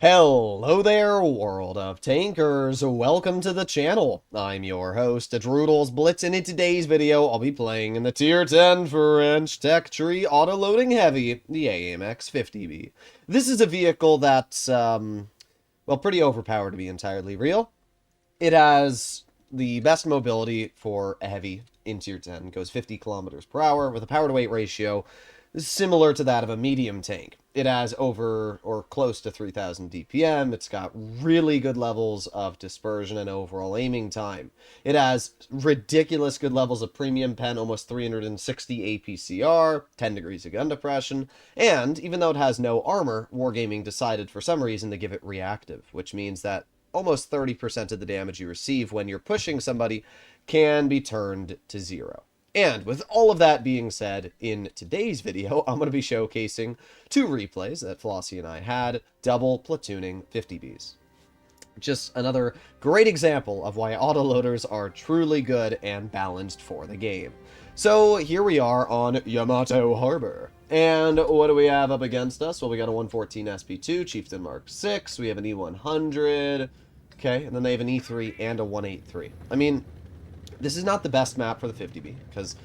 Hello there, world of tankers. Welcome to the channel. I'm your host, Droodles Blitz, and in today's video, I'll be playing in the Tier 10 French Tech Tree Auto-Loading Heavy, the AMX 50B. This is a vehicle that's, well, pretty overpowered to be entirely real. It has the best mobility for a heavy in Tier 10. It goes 50 kilometers per hour with a power-to-weight ratio similar to that of a medium tank. It has over or close to 3,000 DPM. It's got really good levels of dispersion and overall aiming time. It has ridiculous good levels of premium pen, almost 360 APCR, 10 degrees of gun depression, and even though it has no armor, Wargaming decided for some reason to give it reactive, which means that almost 30% of the damage you receive when you're pushing somebody can be turned to zero. And with all of that being said, in today's video, I'm going to be showcasing two replays that Flossie and I had, double platooning 50Bs. Just another great example of why autoloaders are truly good and balanced for the game. So here we are on Yamato Harbor. And what do we have up against us? Well, we got a 114 SP2, Chieftain Mark 6, we have an E100, okay, and then they have an E3 and a 183. I mean, this is not the best map for the 50B, because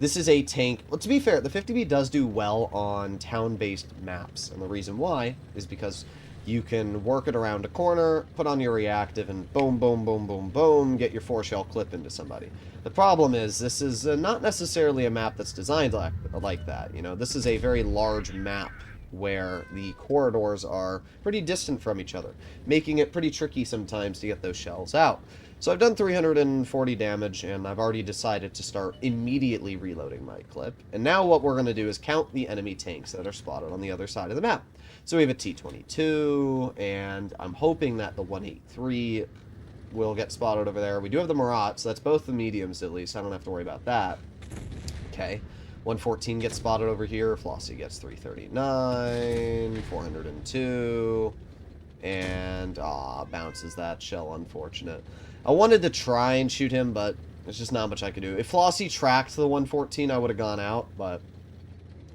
this is a tank. Well, to be fair, the 50B does do well on town-based maps, and the reason why is because you can work it around a corner, put on your reactive, and boom, boom, boom, boom, boom, get your 4-shell clip into somebody. The problem is, this is not necessarily a map that's designed like that. You know, this is a very large map where the corridors are pretty distant from each other, making it pretty tricky sometimes to get those shells out. So I've done 340 damage, and I've already decided to start immediately reloading my clip. And now what we're going to do is count the enemy tanks that are spotted on the other side of the map. So we have a T-22, and I'm hoping that the 183 will get spotted over there. We do have the Marat, so that's both the mediums at least. I don't have to worry about that. Okay. 114 gets spotted over here. Flossie gets 339, 402, and bounces that shell, unfortunate. I wanted to try and shoot him, but there's just not much I could do. If Flossie tracked the 114, I would have gone out, but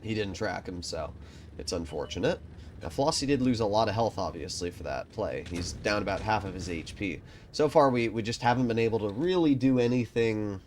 he didn't track him, so it's unfortunate. Now, Flossie did lose a lot of health, obviously, for that play. He's down about half of his HP. So far, we just haven't been able to really do anything,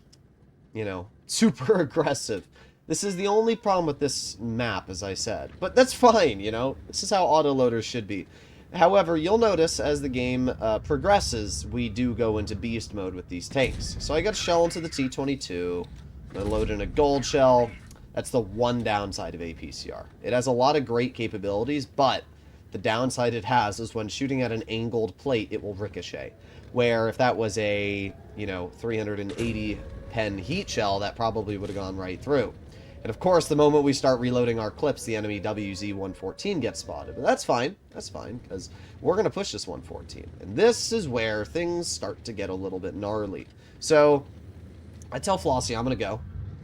you know, super aggressive. This is the only problem with this map, as I said. But that's fine, you know? This is how autoloaders should be. However, you'll notice as the game progresses, we do go into beast mode with these tanks. So I got a shell into the T-22. I'm going to load in a gold shell. That's the one downside of APCR. It has a lot of great capabilities, but the downside it has is when shooting at an angled plate, it will ricochet. Where if that was a, you know, 380 pen heat shell, that probably would have gone right through. And of course, the moment we start reloading our clips, the enemy WZ-114 gets spotted. But that's fine, because we're going to push this 114. And this is where things start to get a little bit gnarly. So, I tell Flossie I'm going to go.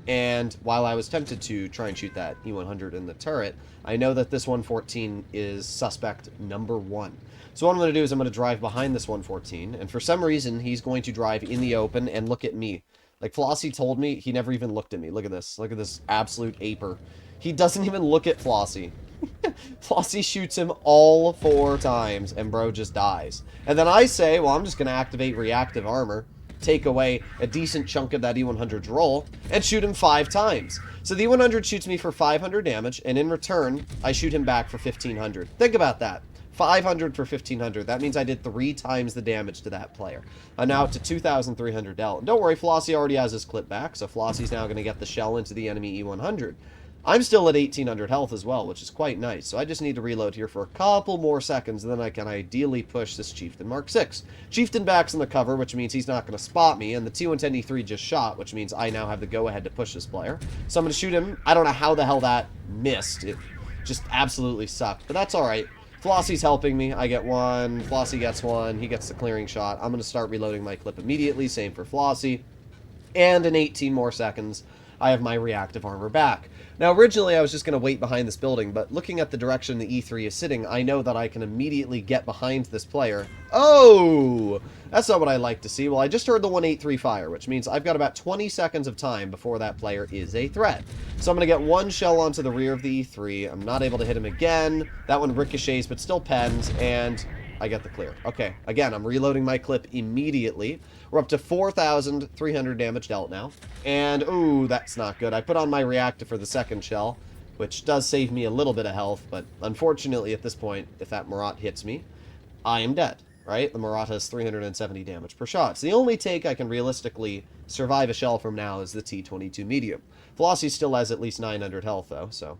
And while I was tempted to try and shoot that E100 in the turret, I know that this 114 is suspect number 1. So what I'm going to do is I'm going to drive behind this 114, and for some reason, he's going to drive in the open and look at me. Like Flossie told me, he never even looked at me. Look at this. Look at this absolute aper. He doesn't even look at Flossie. Flossie shoots him all 4 times, and bro just dies. And then I say, well, I'm just going to activate reactive armor, take away a decent chunk of that E100's roll, and shoot him 5 times. So the E100 shoots me for 500 damage, and in return, I shoot him back for 1,500. Think about that. 500 for 1,500. That means I did 3 times the damage to that player. I'm now up to 2,300 L. And don't worry, Flossie already has his clip back, so Flossie's now going to get the shell into the enemy E100. I'm still at 1,800 health as well, which is quite nice. So I just need to reload here for a couple more seconds, and then I can ideally push this Chieftain Mark 6. Chieftain backs in the cover, which means he's not going to spot me, and the T-110E3 just shot, which means I now have the go-ahead to push this player. So I'm going to shoot him. I don't know how the hell that missed. It just absolutely sucked, but that's alright. Flossie's helping me. I get 1. Flossie gets 1. He gets the clearing shot. I'm going to start reloading my clip immediately. Same for Flossie. And in 18 more seconds, I have my reactive armor back. Now, originally, I was just going to wait behind this building, but looking at the direction the E3 is sitting, I know that I can immediately get behind this player. Oh! That's not what I like to see. Well, I just heard the 183 fire, which means I've got about 20 seconds of time before that player is a threat. So I'm going to get 1 shell onto the rear of the E3. I'm not able to hit him again. That one ricochets, but still pens, and I get the clear. Okay, again, I'm reloading my clip immediately. We're up to 4,300 damage dealt now. And, ooh, that's not good. I put on my reactive for the second shell, which does save me a little bit of health, but unfortunately at this point, if that Marat hits me, I am dead, right? The Marat has 370 damage per shot. So the only take I can realistically survive a shell from now is the T-22 medium. Flossie still has at least 900 health, though, so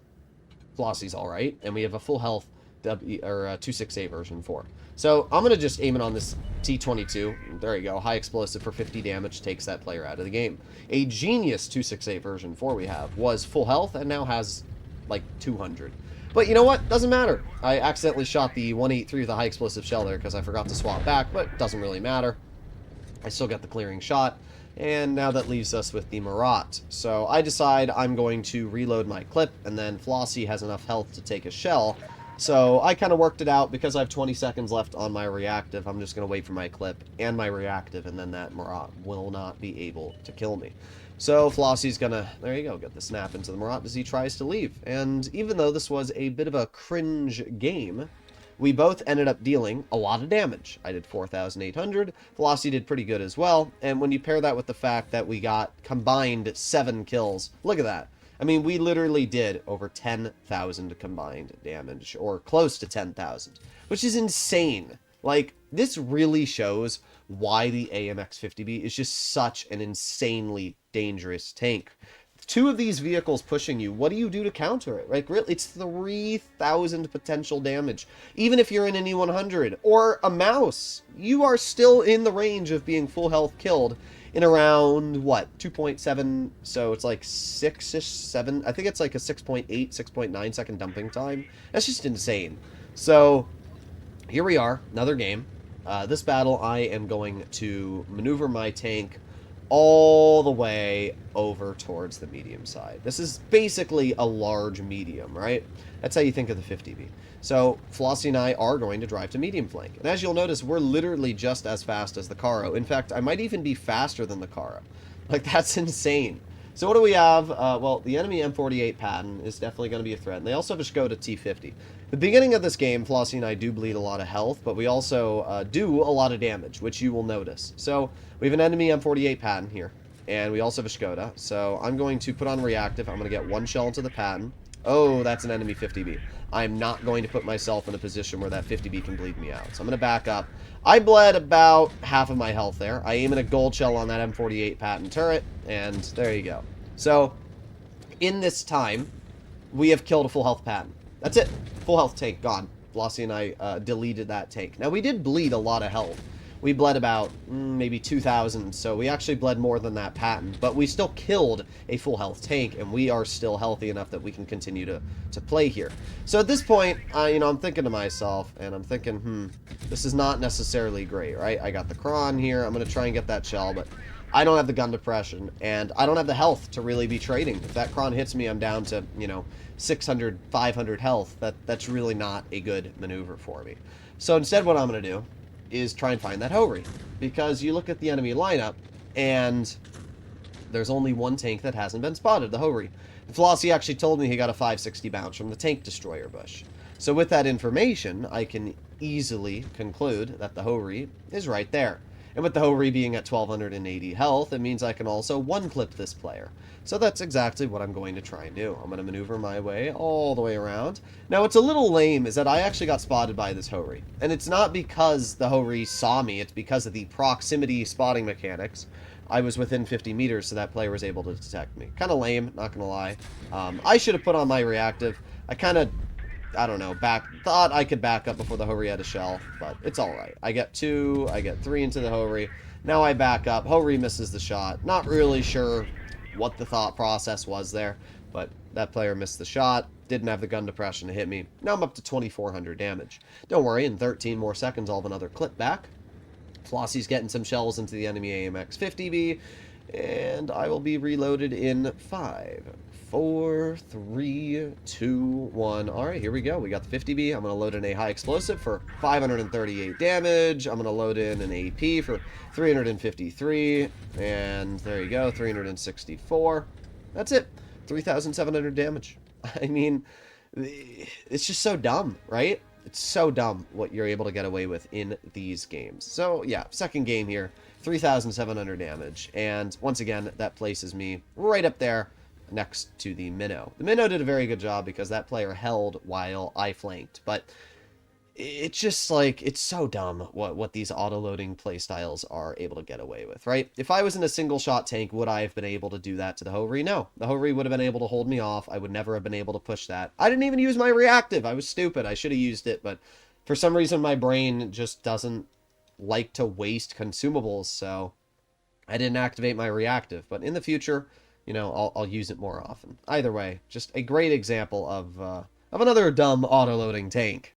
Flossie's alright. And we have a full health 268 version 4. So I'm going to just aim it on this T-22. There you go. High explosive for 50 damage takes that player out of the game. A genius 268 version 4 we have was full health and now has like 200. But you know what? Doesn't matter. I accidentally shot the 183 with a high explosive shell there because I forgot to swap back, but it doesn't really matter. I still got the clearing shot. And now that leaves us with the Marat. So I decide I'm going to reload my clip, and then Flossie has enough health to take a shell. So I kind of worked it out. Because I have 20 seconds left on my reactive, I'm just going to wait for my clip and my reactive, and then that Marat will not be able to kill me. So Flossie's gonna, there you go, get the snap into the Marat as he tries to leave. And even though this was a bit of a cringe game, we both ended up dealing a lot of damage. I did 4,800. Flossie did pretty good as well. And when you pair that with the fact that we got combined 7 kills, look at that. I mean, we literally did over 10,000 combined damage, or close to 10,000, which is insane. Like, this really shows why the AMX-50B is just such an insanely dangerous tank. 2 of these vehicles pushing you, what do you do to counter it? Like, really, it's 3,000 potential damage. Even if you're in an E100 or a mouse, you are still in the range of being full health killed in around, what, 2.7, so it's like 6-ish, 7, I think it's like a 6.8, 6.9 second dumping time. That's just insane. So, here we are, another game. This battle, I am going to maneuver my tank all the way over towards the medium side. This is basically a large medium, right? That's how you think of the 50B. So Flossie and I are going to drive to medium flank. And as you'll notice, we're literally just as fast as the Caro. In fact, I might even be faster than the Caro. Like, that's insane. So what do we have? Well, the enemy M48 Patton is definitely going to be a threat. And they also have a Skoda T50. The beginning of this game, Flossie and I do bleed a lot of health, but we also do a lot of damage, which you will notice. So we have an enemy M48 Patton here, and we also have a Skoda. So I'm going to put on reactive. I'm going to get 1 shell into the Patton. Oh, that's an enemy 50B. I'm not going to put myself in a position where that 50B can bleed me out. So I'm going to back up. I bled about half of my health there. I aim at a gold shell on that M48 Patton turret, and there you go. So, in this time, we have killed a full health Patton. That's it. Full health tank, gone. Flossie and I deleted that tank. Now, we did bleed a lot of health. We bled about maybe 2,000, so we actually bled more than that Patton, but we still killed a full health tank, and we are still healthy enough that we can continue to play here. So at this point, you know, I'm thinking to myself, and I'm thinking, this is not necessarily great, right? I got the Kron here. I'm going to try and get that shell, but I don't have the gun depression, and I don't have the health to really be trading. If that Kron hits me, I'm down to, you know, 600, 500 health. That's really not a good maneuver for me. So instead, what I'm going to do is try and find that Ho-Ri, because you look at the enemy lineup, and there's only one tank that hasn't been spotted, the Ho-Ri. Flossie actually told me he got a 560 bounce from the tank destroyer bush. So with that information, I can easily conclude that the Ho-Ri is right there. And with the Ho-Ri being at 1,280 health, it means I can also one-clip this player. So that's exactly what I'm going to try and do. I'm going to maneuver my way all the way around. Now, what's a little lame is that I actually got spotted by this Ho-Ri. And it's not because the Ho-Ri saw me, it's because of the proximity spotting mechanics. I was within 50 meters, so that player was able to detect me. Kind of lame, not going to lie. I should have put on my reactive. I kind of, I don't know, thought I could back up before the Ho-Ri had a shell, but it's alright. I get 2, I get 3 into the Ho-Ri. Now I back up. Ho-Ri misses the shot. Not really sure what the thought process was there, but that player missed the shot. Didn't have the gun depression to hit me. Now I'm up to 2,400 damage. Don't worry, in 13 more seconds I'll have another clip back. Flossie's getting some shells into the enemy AMX 50B, and I will be reloaded in 5, 4, 3, 2, 1. Alright, here we go. We got the 50B. I'm going to load in a high explosive for 538 damage. I'm going to load in an AP for 353. And there you go, 364. That's it. 3,700 damage. I mean, it's just so dumb, right? It's so dumb what you're able to get away with in these games. So, yeah, second game here, 3,700 damage. And once again, that places me right up there next to the Minnow. The Minnow did a very good job because that player held while I flanked. But it's just like, it's so dumb what these auto-loading playstyles are able to get away with, right? If I was in a single-shot tank, would I have been able to do that to the Hovri? No. The Hovri would have been able to hold me off. I would never have been able to push that. I didn't even use my reactive. I was stupid. I should have used it, but for some reason my brain just doesn't like to waste consumables, so I didn't activate my reactive. But in the future, you know, I'll use it more often. Either way, just a great example of another dumb auto-loading tank.